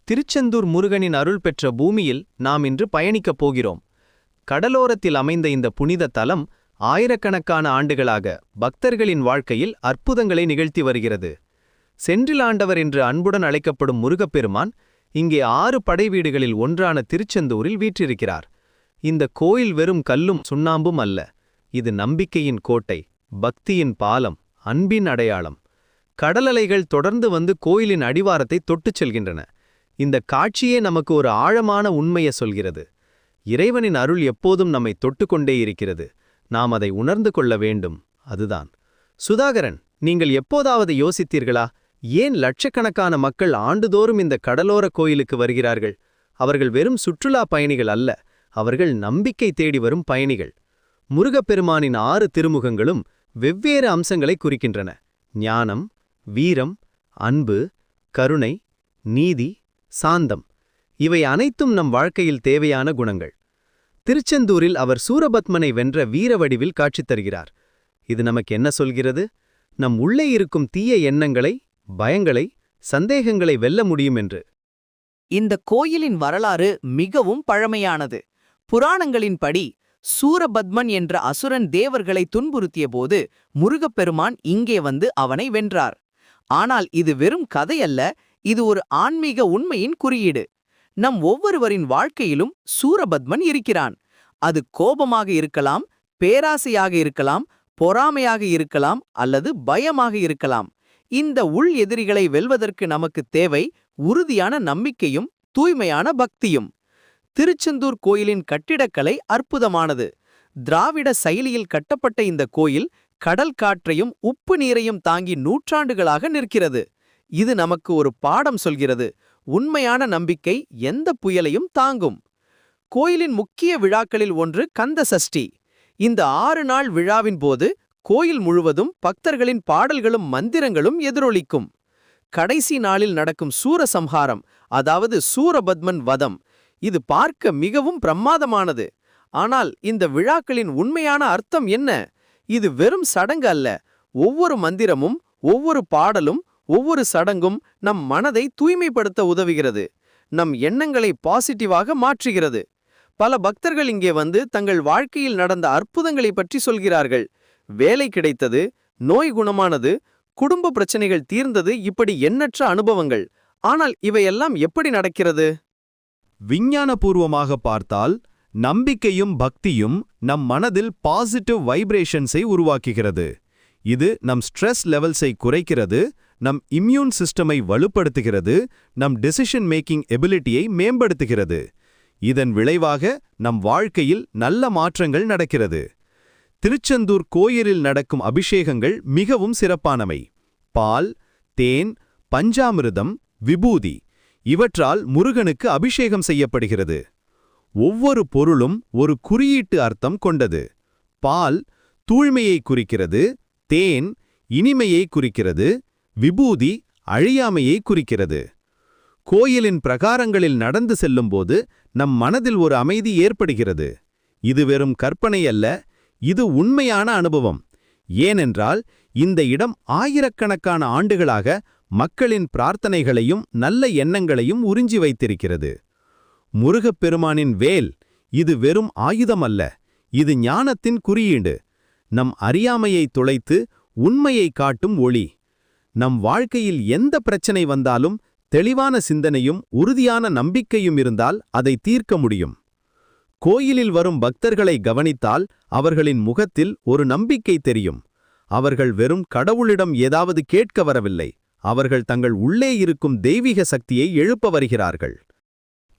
திருச்செந்தூர் முருகனின் அருள் பெற்ற பூமியில் நாம் இன்று பயணிக்கப் போகிறோம். கடலோரத்தில் அமைந்த இந்த புனித தலம் ஆயிரக்கணக்கான ஆண்டுகளாக பக்தர்களின் வாழ்க்கையில் அற்புதங்களை நிகழ்த்தி வருகிறது. சென்றிலாண்டவர் என்று அன்புடன் அழைக்கப்படும் முருகப்பெருமான் இங்கே 6 படைவீடுகளில் ஒன்றான திருச்செந்தூரில் வீற்றிருக்கிறார். இந்த கோயில் வெறும் கல்லும் சுண்ணாம்பும் அல்ல, இது நம்பிக்கையின் கோட்டை, பக்தியின் பாலம், அன்பின் அடையாளம். கடலலைகள் தொடர்ந்து வந்து கோயிலின் அடிவாரத்தை தொட்டுச் செல்கின்றன. இந்த காட்சியே நமக்கு ஒரு ஆழமான உண்மையை சொல்கிறது. இறைவனின் அருள் எப்போதும் நம்மை தொட்டுக்கொண்டே இருக்கிறது. நாம் அதை உணர்ந்து கொள்ள வேண்டும். அதுதான். சுதாகரன், நீங்கள் எப்போதாவது யோசித்தீர்களா, ஏன் லட்சக்கணக்கான மக்கள் ஆண்டுதோறும் இந்த கடலோர கோயிலுக்கு வருகிறார்கள்? அவர்கள் வெறும் சுற்றுலா பயணிகள் அல்ல, அவர்கள் நம்பிக்கை தேடி வரும் பயணிகள். முருகப்பெருமானின் 6 திருமுகங்களும் வெவ்வேறு அம்சங்களை குறிக்கின்றன. ஞானம், வீரம், அன்பு, கருணை, நீதி, சாந்தம். இவை அனைத்தும் நம் வாழ்க்கையில் தேவையான குணங்கள். திருச்செந்தூரில் அவர் சூரபத்மனை வென்ற வீர வடிவில் காட்சி தருகிறார். இது நமக்கு என்ன சொல்கிறது? நம் உள்ளே இருக்கும் தீய எண்ணங்களை, பயங்களை, சந்தேகங்களை வெல்ல முடியும் என்று. இந்த கோயிலின் வரலாறு மிகவும் பழமையானது. புராணங்களின்படி சூரபத்மன் என்ற அசுரன் தேவர்களை துன்புறுத்தியபோது முருகப்பெருமான் இங்கே வந்து அவனை வென்றார். ஆனால் இது வெறும் கதையல்ல, இது ஒரு ஆன்மீக உண்மையின் குறியீடு. நம் ஒவ்வொருவரின் வாழ்க்கையிலும் சூரபத்மன் இருக்கிறான். அது கோபமாக இருக்கலாம், பேராசையாக இருக்கலாம், பொறாமையாக இருக்கலாம், அல்லது பயமாக இருக்கலாம். இந்த உள் எதிரிகளை வெல்வதற்கு நமக்கு தேவை உறுதியான நம்பிக்கையும் தூய்மையான பக்தியும். திருச்செந்தூர் கோயிலின் கட்டிடக்கலை அற்புதமானது. திராவிட சைலியில் கட்டப்பட்ட இந்த கோயில் கடல் காற்றையும் உப்பு நீரையும் தாங்கி நூற்றாண்டுகளாக நிற்கிறது. இது நமக்கு ஒரு பாடம் சொல்கிறது. உண்மையான நம்பிக்கை எந்த புயலையும் தாங்கும். கோயிலின் முக்கிய விழாக்களில் ஒன்று கந்த சஷ்டி. இந்த 6 நாள் விழாவின் போது கோயில் முழுவதும் பக்தர்களின் பாடல்களும் மந்திரங்களும் எதிரொலிக்கும். கடைசி நாளில் நடக்கும் சூரசம்ஹாரம், அதாவது சூரபத்மன் வதம், இது பார்க்க மிகவும் பிரமாதமானது. ஆனால் இந்த விழாக்களின் உண்மையான அர்த்தம் என்ன? இது வெறும் சடங்கு அல்ல. ஒவ்வொரு மந்திரமும், ஒவ்வொரு பாடலும், ஒவ்வொரு சடங்கும் நம் மனதை தூய்மைப்படுத்த உதவுகிறது. நம் எண்ணங்களை பாசிட்டிவாக மாற்றுகிறது. பல பக்தர்கள் இங்கே வந்து தங்கள் வாழ்க்கையில் நடந்த அற்புதங்களை பற்றி சொல்கிறார்கள். வேலை கிடைத்தது, நோய் குணமானது, குடும்ப பிரச்சனைகள் தீர்ந்தது, இப்படி எண்ணற்ற அனுபவங்கள். ஆனால் இவையெல்லாம் எப்படி நடக்கிறது? விஞ்ஞானபூர்வமாக பார்த்தால் நம்பிக்கையும் பக்தியும் நம் மனதில் பாசிட்டிவ் வைப்ரேஷன்ஸை உருவாக்குகிறது. இது நம் ஸ்ட்ரெஸ் லெவல்ஸை குறைக்கிறது, நம் இம்யூன் சிஸ்டமை வலுப்படுத்துகிறது, நம் டெசிஷன் மேக்கிங் எபிலிட்டியை மேம்படுத்துகிறது. இதன் விளைவாக நம் வாழ்க்கையில் நல்ல மாற்றங்கள் நடக்கிறது. திருச்செந்தூர் கோயிலில் நடக்கும் அபிஷேகங்கள் மிகவும் சிறப்பானவை. பால், தேன், பஞ்சாமிர்தம், விபூதி இவற்றால் முருகனுக்கு அபிஷேகம் செய்யப்படுகிறது. ஒவ்வொரு பொருளும் ஒரு குறியீட்டு அர்த்தம் கொண்டது. பால் தூய்மையை குறிக்கிறது, தேன் இனிமையை குறிக்கிறது, விபூதி அழியாமையை குறிக்கிறது. கோயிலின் பிரகாரங்களில் நடந்து செல்லும்போது நம் மனதில் ஒரு அமைதி ஏற்படுகிறது. இது வெறும் கற்பனை அல்ல, இது உண்மையான அனுபவம். ஏனென்றால் இந்த இடம் ஆயிரக்கணக்கான ஆண்டுகளாக மக்களின் பிரார்த்தனைகளையும் நல்ல எண்ணங்களையும் உறிஞ்சி வைத்திருக்கிறது. முருகப்பெருமானின் வேல் இது வெறும் ஆயுதம் அல்ல, இது ஞானத்தின் குறியீடு. நம் அறியாமையை துளைத்து உண்மையை காட்டும் ஒளி. நம் வாழ்க்கையில் எந்த பிரச்சனை வந்தாலும் தெளிவான சிந்தனையும் உறுதியான நம்பிக்கையும் இருந்தால் அதை தீர்க்க முடியும். கோயிலில் வரும் பக்தர்களை கவனித்தால் அவர்களின் முகத்தில் ஒரு நம்பிக்கை தெரியும். அவர்கள் வெறும் கடவுளிடம் ஏதாவது கேட்க வரவில்லை, அவர்கள் தங்கள் உள்ளே இருக்கும் தெய்வீக சக்தியை எழுப்ப வருகிறார்கள்.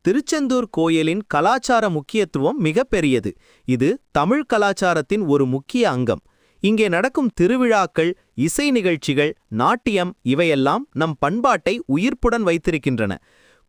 திருச்செந்தூர் கோயிலின் கலாச்சார முக்கியத்துவம் மிகப்பெரியது. இது தமிழ் கலாச்சாரத்தின் ஒரு முக்கிய அங்கம். இங்கே நடக்கும் திருவிழாக்கள், இசை நிகழ்ச்சிகள், நாட்டியம் இவையெல்லாம் நம் பண்பாட்டை உயிர்ப்புடன் வைத்திருக்கின்றன.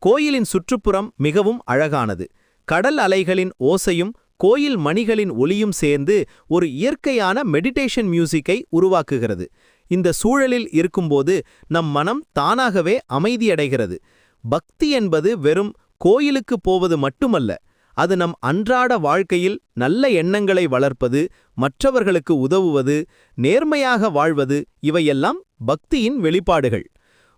கோயிலின் சுற்றுப்புறம் மிகவும் அழகானது. கடல் அலைகளின் ஓசையும் கோயில் மணிகளின் ஒலியும் சேர்ந்து ஒரு இயற்கையான மெடிடேஷன் மியூசிக்கை உருவாக்குகிறது. இந்த சூழலில் இருக்கும்போது நம் மனம் தானாகவே அமைதியடைகிறது. பக்தி என்பது வெறும் கோயிலுக்கு போவது மட்டுமல்ல, அது நம் அன்றாட வாழ்க்கையில் நல்ல எண்ணங்களை வளர்ப்பது, மற்றவர்களுக்கு உதவுவது, நேர்மையாக வாழ்வது, இவையெல்லாம் பக்தியின் வெளிப்பாடுகள்.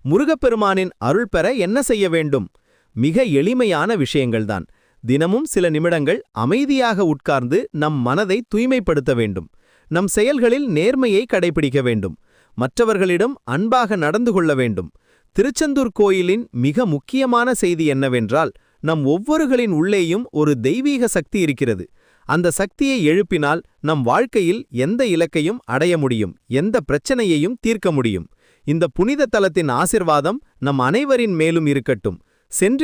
முருகப்பெருமானின் அருள் பெற என்ன செய்ய வேண்டும்? மிக எளிமையான விஷயங்கள்தான். தினமும் சில நிமிடங்கள் அமைதியாக உட்கார்ந்து நம் மனதை தூய்மைப்படுத்த வேண்டும். நம் செயல்களில் நேர்மையை கடைபிடிக்க வேண்டும். மற்றவர்களிடம் அன்பாக நடந்து கொள்ள வேண்டும். திருச்செந்தூர் கோயிலின் மிக முக்கியமான செய்தி என்னவென்றால், நம் ஒவ்வொருகளின் உள்ளேயும் ஒரு தெய்வீக சக்தி இருக்கிறது. அந்த சக்தியை எழுப்பினால் நம் வாழ்க்கையில் எந்த இலக்கையும் அடைய முடியும், எந்த பிரச்சனையையும் தீர்க்க முடியும். இந்த புனித தலத்தின் ஆசிர்வாதம் நம் அனைவரின் மேலும் இருக்கட்டும். சென்று